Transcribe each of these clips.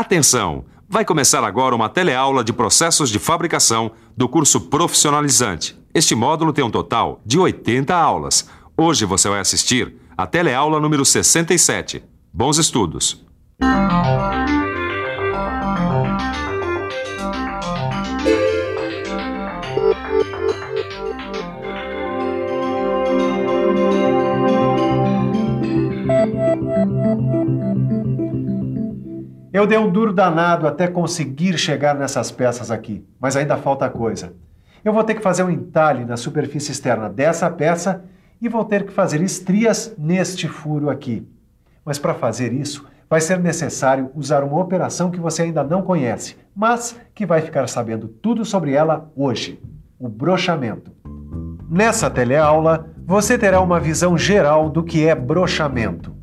Atenção! Vai começar agora uma teleaula de processos de fabricação do curso profissionalizante. Este módulo tem um total de 80 aulas. Hoje você vai assistir a teleaula número 67. Bons estudos! Eu dei um duro danado até conseguir chegar nessas peças aqui, mas ainda falta coisa. Eu vou ter que fazer um entalhe na superfície externa dessa peça e vou ter que fazer estrias neste furo aqui. Mas para fazer isso, vai ser necessário usar uma operação que você ainda não conhece, mas que vai ficar sabendo tudo sobre ela hoje: o brochamento. Nessa teleaula, você terá uma visão geral do que é brochamento.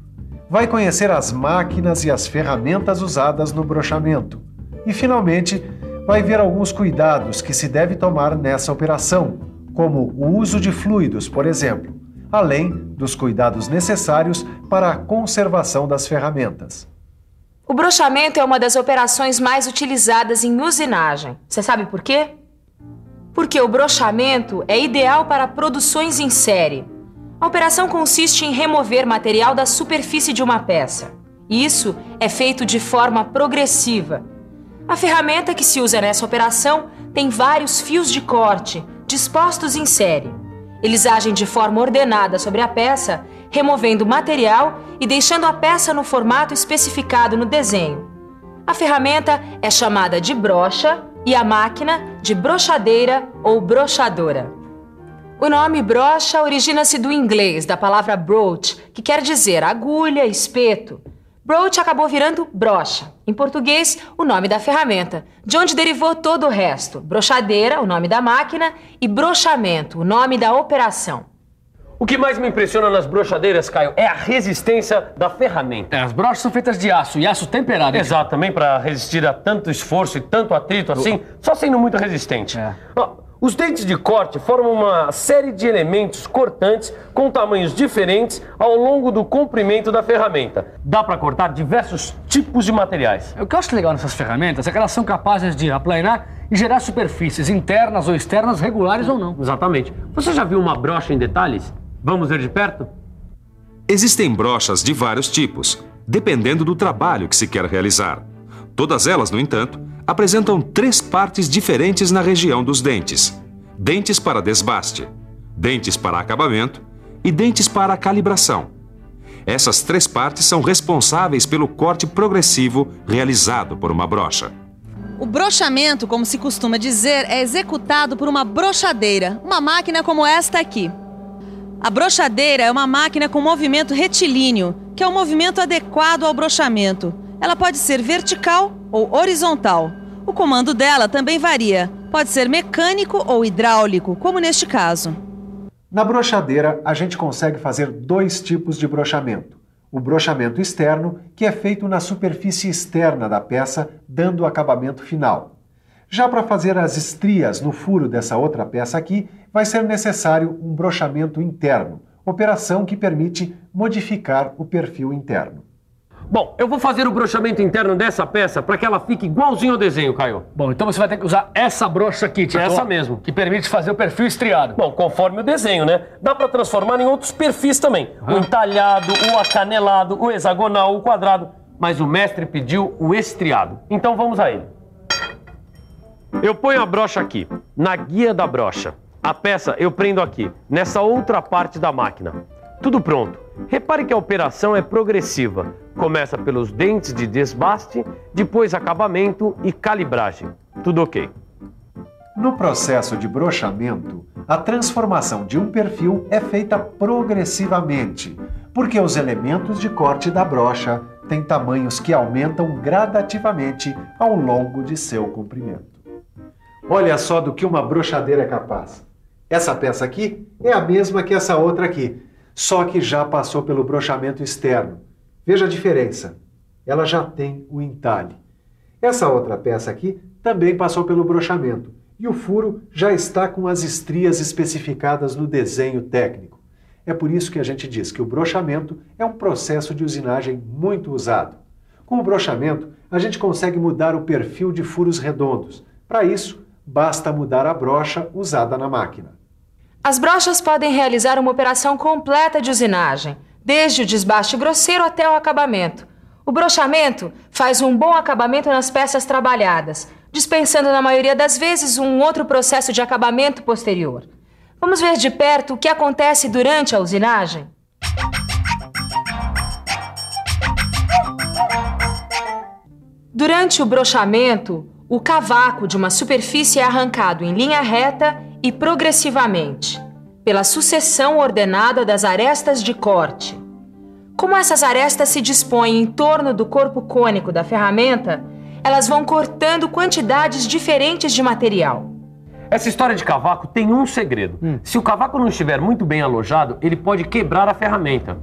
Vai conhecer as máquinas e as ferramentas usadas no brochamento. E, finalmente, vai ver alguns cuidados que se deve tomar nessa operação, como o uso de fluidos, por exemplo, além dos cuidados necessários para a conservação das ferramentas. O brochamento é uma das operações mais utilizadas em usinagem. Você sabe por quê? Porque o brochamento é ideal para produções em série. A operação consiste em remover material da superfície de uma peça. Isso é feito de forma progressiva. A ferramenta que se usa nessa operação tem vários fios de corte, dispostos em série. Eles agem de forma ordenada sobre a peça, removendo o material e deixando a peça no formato especificado no desenho. A ferramenta é chamada de brocha e a máquina de brochadeira ou brochadora. O nome brocha origina-se do inglês, da palavra broach, que quer dizer agulha, espeto. Broach acabou virando brocha. Em português, o nome da ferramenta, de onde derivou todo o resto. Brochadeira, o nome da máquina, e brochamento, o nome da operação. O que mais me impressiona nas brochadeiras, Caio, é a resistência da ferramenta. As brochas são feitas de aço, e aço temperado. Exato, também para resistir a tanto esforço e tanto atrito assim, só sendo muito resistente. Os dentes de corte formam uma série de elementos cortantes com tamanhos diferentes ao longo do comprimento da ferramenta. Dá para cortar diversos tipos de materiais. O que eu acho legal nessas ferramentas é que elas são capazes de aplanar e gerar superfícies internas ou externas, regulares ou não. Exatamente. Você já viu uma brocha em detalhes? Vamos ver de perto? Existem brochas de vários tipos, dependendo do trabalho que se quer realizar. Todas elas, no entanto, apresentam 3 partes diferentes na região dos dentes: dentes para desbaste, dentes para acabamento e dentes para calibração. Essas 3 partes são responsáveis pelo corte progressivo realizado por uma brocha. O brochamento, como se costuma dizer, é executado por uma brochadeira, uma máquina como esta aqui. A brochadeira é uma máquina com movimento retilíneo, que é um movimento adequado ao brochamento. Ela pode ser vertical ou horizontal. O comando dela também varia. Pode ser mecânico ou hidráulico, como neste caso. Na brochadeira, a gente consegue fazer 2 tipos de brochamento. O brochamento externo, que é feito na superfície externa da peça, dando o acabamento final. Já para fazer as estrias no furo dessa outra peça aqui, vai ser necessário um brochamento interno, operação que permite modificar o perfil interno. Bom, eu vou fazer o brochamento interno dessa peça para que ela fique igualzinho ao desenho, Caio. Bom, então você vai ter que usar essa brocha aqui, Tito. Essa mesmo. Que permite fazer o perfil estriado. Bom, conforme o desenho, né? Dá para transformar em outros perfis também. O entalhado, o acanelado, o hexagonal, o quadrado. Mas o mestre pediu o estriado. Então vamos a ele. Eu ponho a brocha aqui, na guia da brocha. A peça eu prendo aqui, nessa outra parte da máquina. Tudo pronto. Repare que a operação é progressiva. Começa pelos dentes de desbaste, depois acabamento e calibragem. Tudo ok. No processo de brochamento, a transformação de um perfil é feita progressivamente, porque os elementos de corte da brocha têm tamanhos que aumentam gradativamente ao longo de seu comprimento. Olha só do que uma brochadeira é capaz. Essa peça aqui é a mesma que essa outra aqui, só que já passou pelo brochamento externo. Veja a diferença. Ela já tem o entalhe. Essa outra peça aqui também passou pelo brochamento e o furo já está com as estrias especificadas no desenho técnico. É por isso que a gente diz que o brochamento é um processo de usinagem muito usado. Com o brochamento, a gente consegue mudar o perfil de furos redondos. Para isso, basta mudar a brocha usada na máquina. As brochas podem realizar uma operação completa de usinagem, desde o desbaste grosseiro até o acabamento. O brochamento faz um bom acabamento nas peças trabalhadas, dispensando na maioria das vezes um outro processo de acabamento posterior. Vamos ver de perto o que acontece durante a usinagem? Durante o brochamento, o cavaco de uma superfície é arrancado em linha reta e progressivamente, pela sucessão ordenada das arestas de corte. Como essas arestas se dispõem em torno do corpo cônico da ferramenta, elas vão cortando quantidades diferentes de material. Essa história de cavaco tem um segredo. Se o cavaco não estiver muito bem alojado, ele pode quebrar a ferramenta.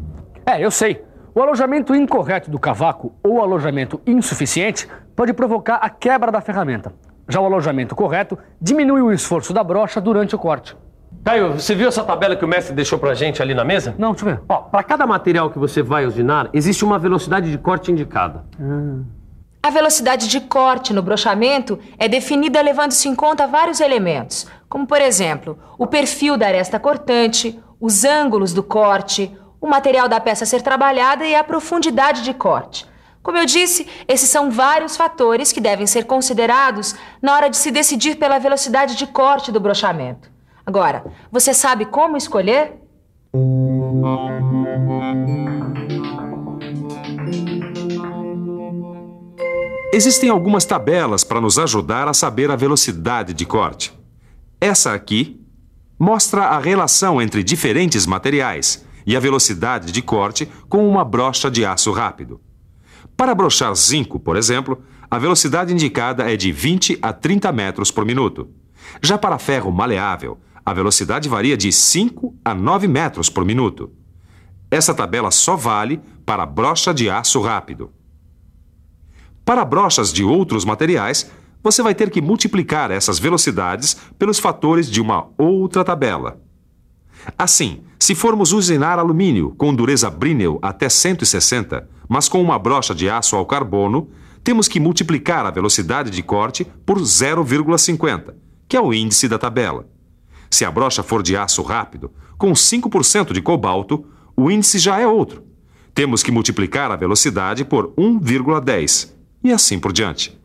Eu sei. O alojamento incorreto do cavaco ou alojamento insuficiente pode provocar a quebra da ferramenta. Já o alojamento correto diminui o esforço da brocha durante o corte. Caio, você viu essa tabela que o mestre deixou pra gente ali na mesa? Não, deixa eu ver. Para cada material que você vai usinar, existe uma velocidade de corte indicada. A velocidade de corte no brochamento é definida levando-se em conta vários elementos, como, por exemplo, o perfil da aresta cortante, os ângulos do corte, o material da peça a ser trabalhada e a profundidade de corte. Como eu disse, esses são vários fatores que devem ser considerados na hora de se decidir pela velocidade de corte do brochamento. Agora, você sabe como escolher? Existem algumas tabelas para nos ajudar a saber a velocidade de corte. Essa aqui mostra a relação entre diferentes materiais e a velocidade de corte com uma brocha de aço rápido. Para brochar zinco, por exemplo, a velocidade indicada é de 20 a 30 metros por minuto. Já para ferro maleável, a velocidade varia de 5 a 9 metros por minuto. Essa tabela só vale para brocha de aço rápido. Para brochas de outros materiais, você vai ter que multiplicar essas velocidades pelos fatores de uma outra tabela. Assim, se formos usinar alumínio com dureza Brinell até 160, mas com uma brocha de aço ao carbono, temos que multiplicar a velocidade de corte por 0,50, que é o índice da tabela. Se a brocha for de aço rápido, com 5% de cobalto, o índice já é outro. Temos que multiplicar a velocidade por 1,10 e assim por diante.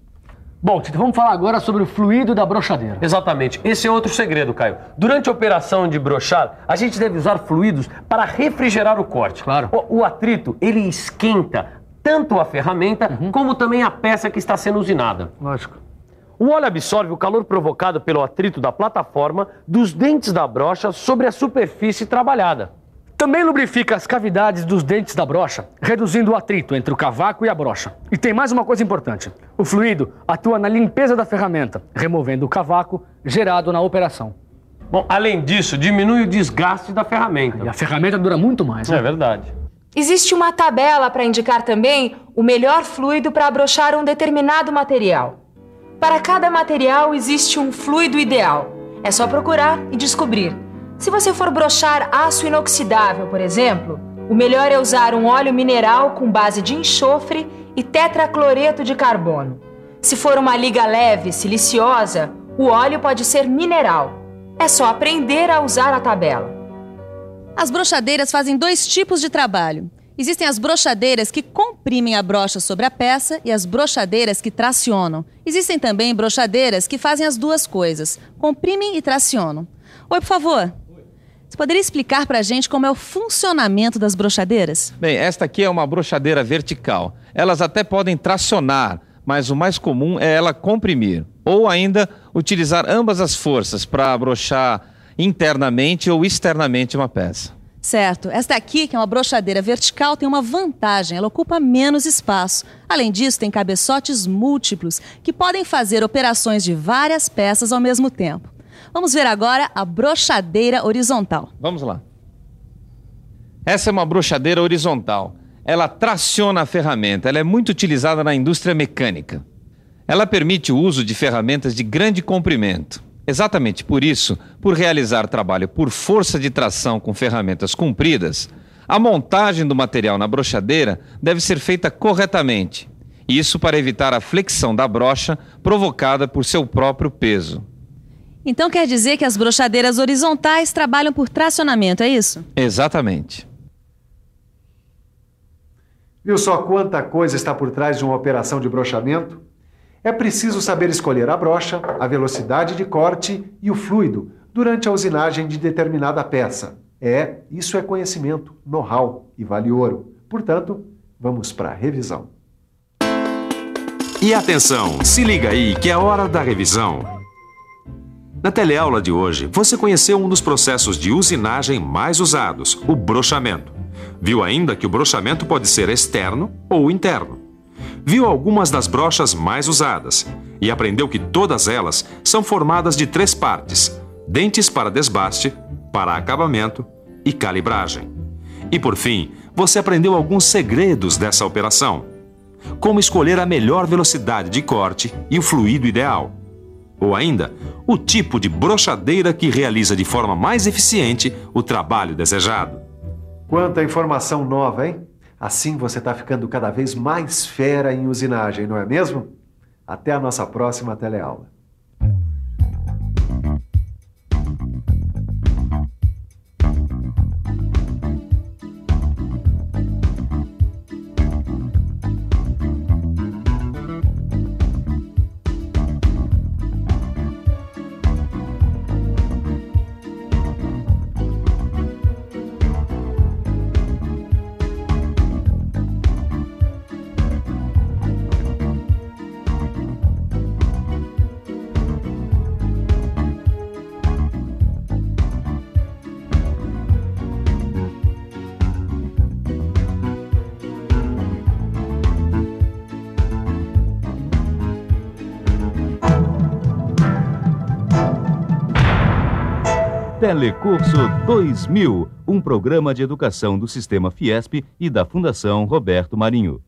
Bom, Tito, vamos falar agora sobre o fluido da brochadeira. Exatamente. Esse é outro segredo, Caio. Durante a operação de brochar, a gente deve usar fluidos para refrigerar o corte. Claro. O atrito, ele esquenta tanto a ferramenta como também a peça que está sendo usinada. Lógico. O óleo absorve o calor provocado pelo atrito da plataforma dos dentes da brocha sobre a superfície trabalhada. Também lubrifica as cavidades dos dentes da brocha, reduzindo o atrito entre o cavaco e a brocha. E tem mais uma coisa importante. O fluido atua na limpeza da ferramenta, removendo o cavaco gerado na operação. Bom, além disso, diminui o desgaste da ferramenta. E a ferramenta dura muito mais, né? É verdade. Existe uma tabela para indicar também o melhor fluido para abrochar um determinado material. Para cada material existe um fluido ideal. É só procurar e descobrir. Se você for brochar aço inoxidável, por exemplo, o melhor é usar um óleo mineral com base de enxofre e tetracloreto de carbono. Se for uma liga leve, siliciosa, o óleo pode ser mineral. É só aprender a usar a tabela. As brochadeiras fazem dois tipos de trabalho. Existem as brochadeiras que comprimem a brocha sobre a peça e as brochadeiras que tracionam. Existem também brochadeiras que fazem as duas coisas, comprimem e tracionam. Oi, por favor. Você poderia explicar para a gente como é o funcionamento das brochadeiras? Bem, esta aqui é uma brochadeira vertical. Elas até podem tracionar, mas o mais comum é ela comprimir. Ou ainda utilizar ambas as forças para brochar internamente ou externamente uma peça. Certo. Esta aqui, que é uma brochadeira vertical, tem uma vantagem. Ela ocupa menos espaço. Além disso, tem cabeçotes múltiplos que podem fazer operações de várias peças ao mesmo tempo. Vamos ver agora a brochadeira horizontal. Vamos lá. Essa é uma brochadeira horizontal. Ela traciona a ferramenta. Ela é muito utilizada na indústria mecânica. Ela permite o uso de ferramentas de grande comprimento. Exatamente por isso, por realizar trabalho por força de tração com ferramentas compridas, a montagem do material na brochadeira deve ser feita corretamente. Isso para evitar a flexão da brocha provocada por seu próprio peso. Então quer dizer que as brochadeiras horizontais trabalham por tracionamento, é isso? Exatamente. Viu só quanta coisa está por trás de uma operação de brochamento? É preciso saber escolher a brocha, a velocidade de corte e o fluido durante a usinagem de determinada peça. Isso é conhecimento, know-how e vale ouro. Portanto, vamos para a revisão. E atenção, se liga aí que é hora da revisão. Na teleaula de hoje, você conheceu um dos processos de usinagem mais usados, o brochamento. Viu ainda que o brochamento pode ser externo ou interno. Viu algumas das brochas mais usadas e aprendeu que todas elas são formadas de 3 partes: dentes para desbaste, para acabamento e calibragem. E por fim, você aprendeu alguns segredos dessa operação. Como escolher a melhor velocidade de corte e o fluido ideal. Ou ainda, o tipo de brochadeira que realiza de forma mais eficiente o trabalho desejado. Quanta informação nova, hein? Assim você está ficando cada vez mais fera em usinagem, não é mesmo? Até a nossa próxima teleaula. Telecurso 2000, um programa de educação do Sistema Fiesp e da Fundação Roberto Marinho.